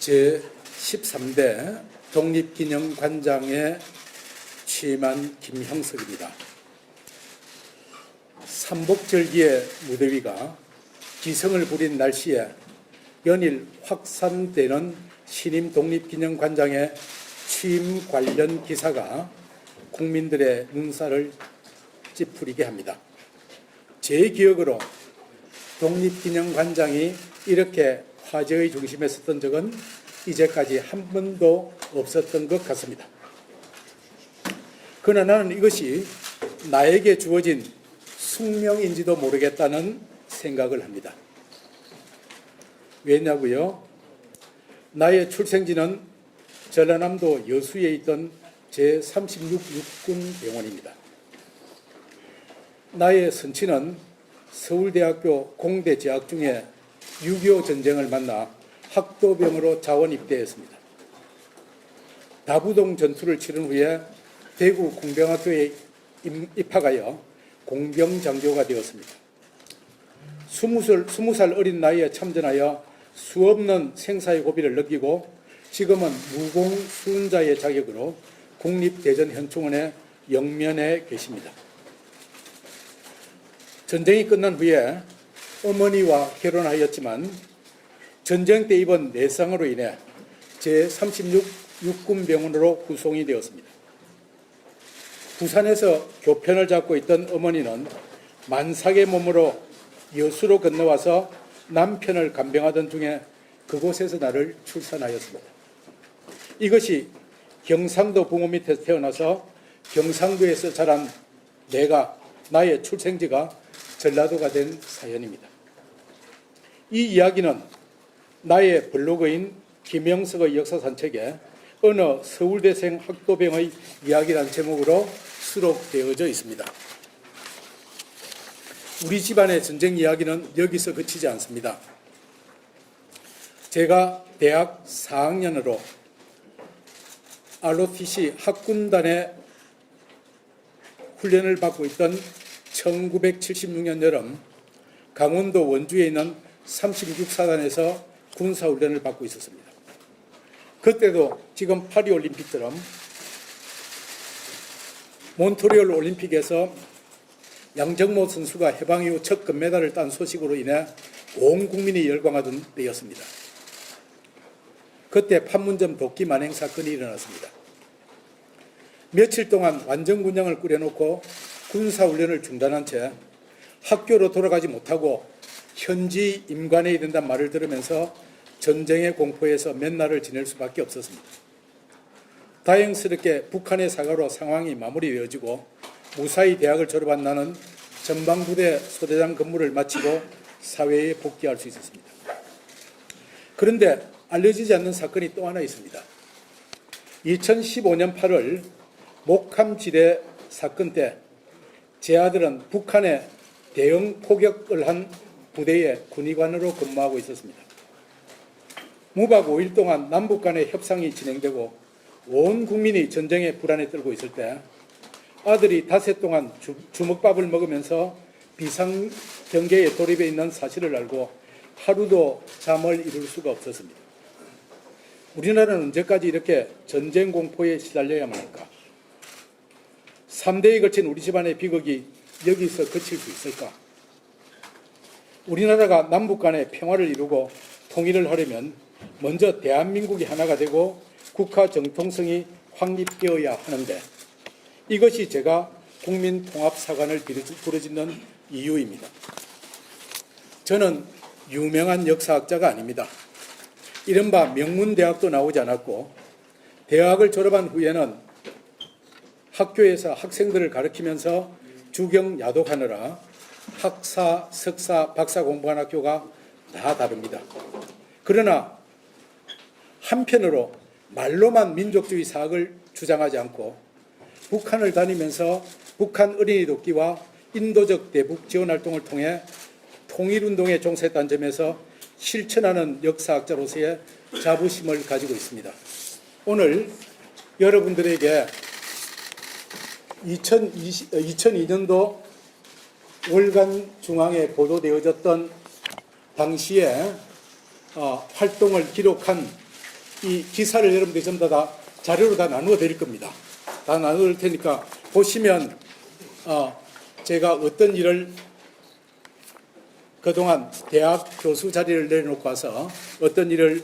제13대 독립기념관장에 취임한 김형석입니다. 삼복절기의 무더위가 기승을 부린 날씨에 연일 확산되는 신임 독립기념관장의 취임 관련 기사가 국민들의 눈살을 찌푸리게 합니다. 제 기억으로 독립기념관장이 이렇게 화제의 중심에 섰던 적은 이제까지 한 번도 없었던 것 같습니다. 그러나 나는 이것이 나에게 주어진 숙명인지도 모르겠다는 생각을 합니다. 왜냐고요? 나의 출생지는 전라남도 여수에 있던 제36 육군병원입니다. 나의 선친은 서울대학교 공대 재학 중에 6.25 전쟁을 만나 학도병으로 자원 입대했습니다. 다부동 전투를 치른 후에 대구 공병학교에 입학하여 공병장교가 되었습니다. 20살 어린 나이에 참전하여 수없는 생사의 고비를 느끼고 지금은 무공수훈자의 자격으로 국립대전현충원에 영면해 계십니다. 전쟁이 끝난 후에 어머니와 결혼하였지만 전쟁 때 입은 내상으로 인해 제36 육군병원으로 후송이 되었습니다. 부산에서 교편을 잡고 있던 어머니는 만삭의 몸으로 여수로 건너와서 남편을 간병하던 중에 그곳에서 나를 출산하였습니다. 이것이 경상도 부모 밑에서 태어나서 경상도에서 자란 나의 출생지가 전라도가 된 사연입니다. 이 이야기는 나의 블로그인 김형석의 역사산책에 어느 서울대생 학도병의 이야기라는 제목으로 수록되어져 있습니다. 우리 집안의 전쟁 이야기는 여기서 그치지 않습니다. 제가 대학 4학년으로 ROTC 학군단의 훈련을 받고 있던 1976년 여름 강원도 원주에 있는 36사단에서 군사훈련을 받고 있었습니다. 그때도 지금 파리올림픽처럼 몬트리올 올림픽에서 양정모 선수가 해방 이후 첫 금메달을 딴 소식으로 인해 온 국민이 열광하던 때였습니다. 그때 판문점 도끼 만행 사건이 일어났습니다. 며칠 동안 완전군장을 꾸려놓고 군사훈련을 중단한 채 학교로 돌아가지 못하고 현지 임관해야 된다는 말을 들으면서 전쟁의 공포에서 몇 날을 지낼 수밖에 없었습니다. 다행스럽게 북한의 사과로 상황이 마무리되어지고 무사히 대학을 졸업한 나는 전방부대 소대장 근무를 마치고 사회에 복귀할 수 있었습니다. 그런데 알려지지 않는 사건이 또 하나 있습니다. 2015년 8월 목함지대 사건 때 제 아들은 북한에 대응 포격을 한 부대의 군의관으로 근무하고 있었습니다. 무박 5일 동안 남북 간의 협상이 진행되고 온 국민이 전쟁의 불안에 떨고 있을 때 아들이 닷새 동안 주먹밥을 먹으면서 비상경계에 돌입해 있는 사실을 알고 하루도 잠을 이룰 수가 없었습니다. 우리나라는 언제까지 이렇게 전쟁 공포에 시달려야만 할까? 3대에 걸친 우리 집안의 비극이 여기서 그칠 수 있을까? 우리나라가 남북 간의 평화를 이루고 통일을 하려면 먼저 대한민국이 하나가 되고 국가 정통성이 확립되어야 하는데 이것이 제가 국민통합사관을 부르짖는 이유입니다. 저는 유명한 역사학자가 아닙니다. 이른바 명문대학도 나오지 않았고 대학을 졸업한 후에는 학교에서 학생들을 가르치면서 주경 야독하느라 학사, 석사, 박사 공부한 학교가 다 다릅니다. 그러나 한편으로 말로만 민족주의 사학을 주장하지 않고 북한을 다니면서 북한 어린이 돕기와 인도적 대북 지원 활동을 통해 통일운동에 종사했다는 점에서 실천하는 역사학자로서의 자부심을 가지고 있습니다. 오늘 여러분들에게 2002년도 월간 중앙에 보도되어졌던 당시에 활동을 기록한 이 기사를 여러분들이 전부 다 자료로 다 나누어 드릴 겁니다. 다 나누어 드릴 테니까 보시면 제가 어떤 일을 그동안 대학 교수 자리를 내려놓고 와서 어떤 일을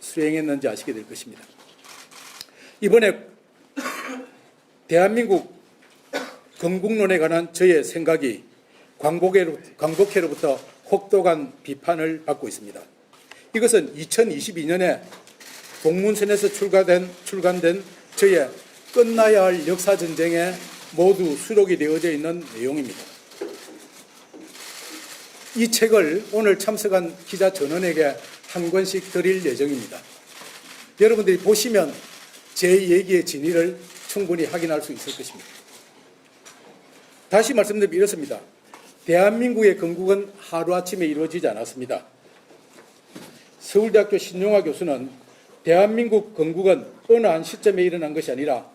수행했는지 아시게 될 것입니다. 이번에 대한민국 건국론에 관한 저의 생각이 광복회로부터 혹독한 비판을 받고 있습니다. 이것은 2022년에 공문선에서 출간된 저의 끝나야 할 역사전쟁에 모두 수록이 되어져 있는 내용입니다. 이 책을 오늘 참석한 기자 전원에게 한 권씩 드릴 예정입니다. 여러분들이 보시면 제 얘기의 진위를 충분히 확인할 수 있을 것입니다. 다시 말씀드리면 이렇습니다. 대한민국의 건국은 하루아침에 이루어지지 않았습니다. 서울대학교 신용화 교수는 대한민국 건국은 어느 한 시점에 일어난 것이 아니라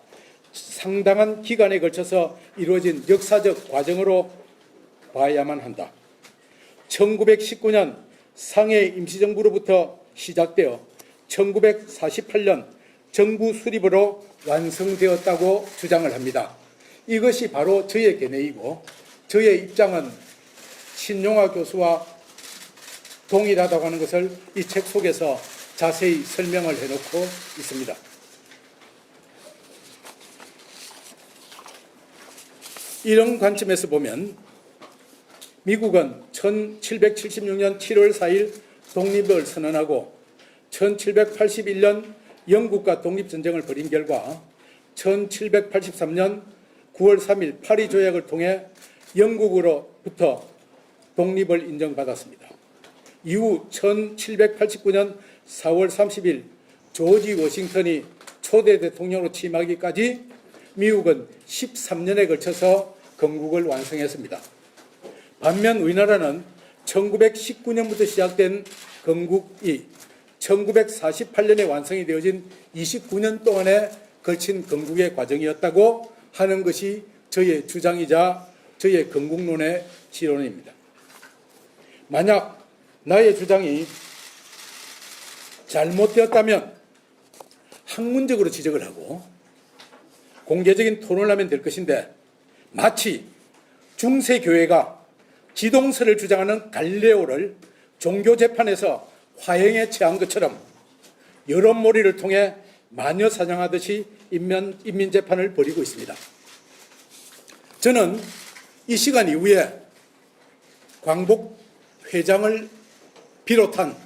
상당한 기간에 걸쳐서 이루어진 역사적 과정으로 봐야만 한다. 1919년 상해 임시정부로부터 시작되어 1948년 정부 수립으로 완성되었다고 주장을 합니다. 이것이 바로 저의 견해이고 저의 입장은 신용화 교수와 동일하다고 하는 것을 이 책 속에서 자세히 설명을 해놓고 있습니다. 이런 관점에서 보면 미국은 1776년 7월 4일 독립을 선언하고 1781년 영국과 독립전쟁을 벌인 결과 1783년 9월 3일 파리 조약을 통해 영국으로부터 독립을 인정받았습니다. 이후 1789년 4월 30일 조지 워싱턴이 초대 대통령으로 취임하기까지 미국은 13년에 걸쳐서 건국을 완성했습니다. 반면 우리나라는 1919년부터 시작된 건국이 1948년에 완성이 되어진 29년 동안에 걸친 건국의 과정이었다고 하는 것이 저의 주장이자 저의 건국론의 지론입니다. 만약 나의 주장이 잘못되었다면 학문적으로 지적을 하고 공개적인 토론을 하면 될 것인데 마치 중세교회가 지동설을 주장하는 갈릴레오를 종교재판에서 화형에 처한 것처럼 여론몰이를 통해 마녀 사냥하듯이 인민재판을 벌이고 있습니다. 저는 이 시간 이후에 광복 회장을 비롯한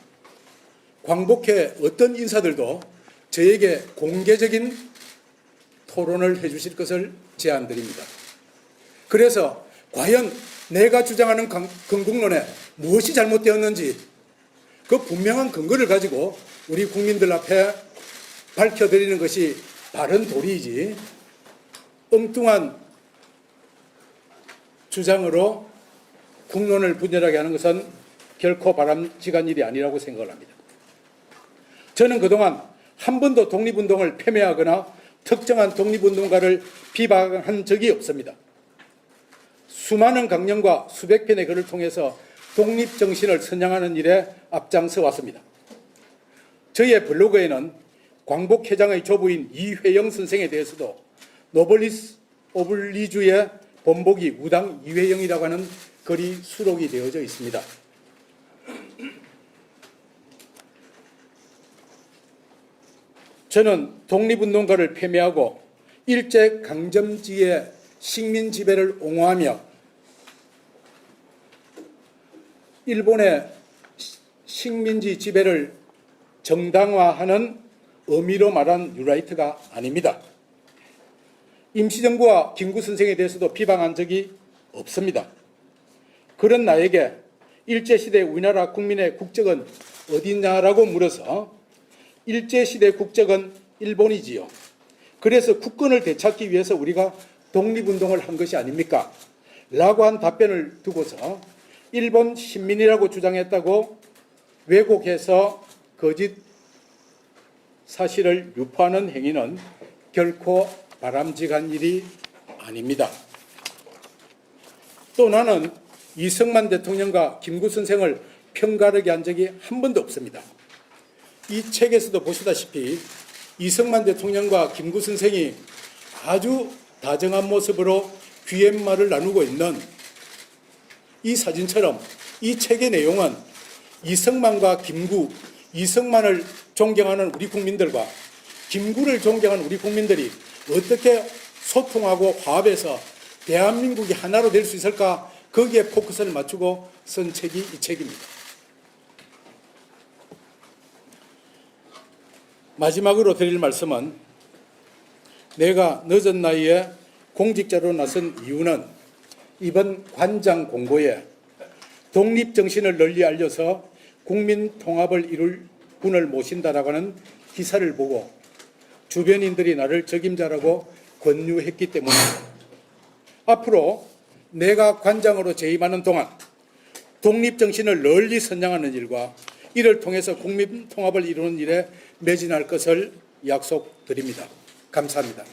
광복회 어떤 인사들도 저에게 공개적인 토론을 해주실 것을 제안드립니다. 그래서 과연 내가 주장하는 건국론에 무엇이 잘못되었는지 그 분명한 근거를 가지고 우리 국민들 앞에 밝혀드리는 것이 바른 도리이지 엉뚱한 주장으로 국론을 분열하게 하는 것은 결코 바람직한 일이 아니라고 생각을 합니다. 저는 그동안 한 번도 독립운동을 폄훼하거나 특정한 독립운동가를 비방한 적이 없습니다. 수많은 강령과 수백 편의 글을 통해서 독립정신을 선양하는 일에 앞장서 왔습니다. 저희의 블로그에는 광복회장의 조부인 이회영 선생에 대해서도 노블리스 오블리주의 본보기 무당 이회영이라고 하는 글이 수록이 되어져 있습니다. 저는 독립운동가를 폄훼하고 일제강점기의 식민지배를 옹호하며 일본의 식민지 지배를 정당화하는 의미로 말한 뉴라이트가 아닙니다. 임시정부와 김구 선생에 대해서도 비방한 적이 없습니다. 그런 나에게 일제시대 우리나라 국민의 국적은 어디냐라고 물어서 일제시대 국적은 일본이지요. 그래서 국권을 되찾기 위해서 우리가 독립운동을 한 것이 아닙니까? 라고 한 답변을 두고서 일본 신민이라고 주장했다고 왜곡해서 거짓 사실을 유포하는 행위는 결코 바람직한 일이 아닙니다. 또 나는 이승만 대통령과 김구 선생을 편가르게 한 적이 한 번도 없습니다. 이 책에서도 보시다시피 이승만 대통령과 김구 선생이 아주 다정한 모습으로 귀옛말을 나누고 있는 이 사진처럼 이 책의 내용은 이승만과 김구, 이승만을 존경하는 우리 국민들과 김구를 존경하는 우리 국민들이 어떻게 소통하고 화합해서 대한민국이 하나로 될 수 있을까, 거기에 포커스를 맞추고 쓴 책이 이 책입니다. 마지막으로 드릴 말씀은, 내가 늦은 나이에 공직자로 나선 이유는 이번 관장 공고에 독립정신을 널리 알려서 국민 통합을 이룰 분을 모신다라고 하는 기사를 보고 주변인들이 나를 적임자라고 권유했기 때문입니다. 앞으로 내가 관장으로 재임하는 동안 독립정신을 널리 선양하는 일과 이를 통해서 국민 통합을 이루는 일에 매진할 것을 약속드립니다. 감사합니다.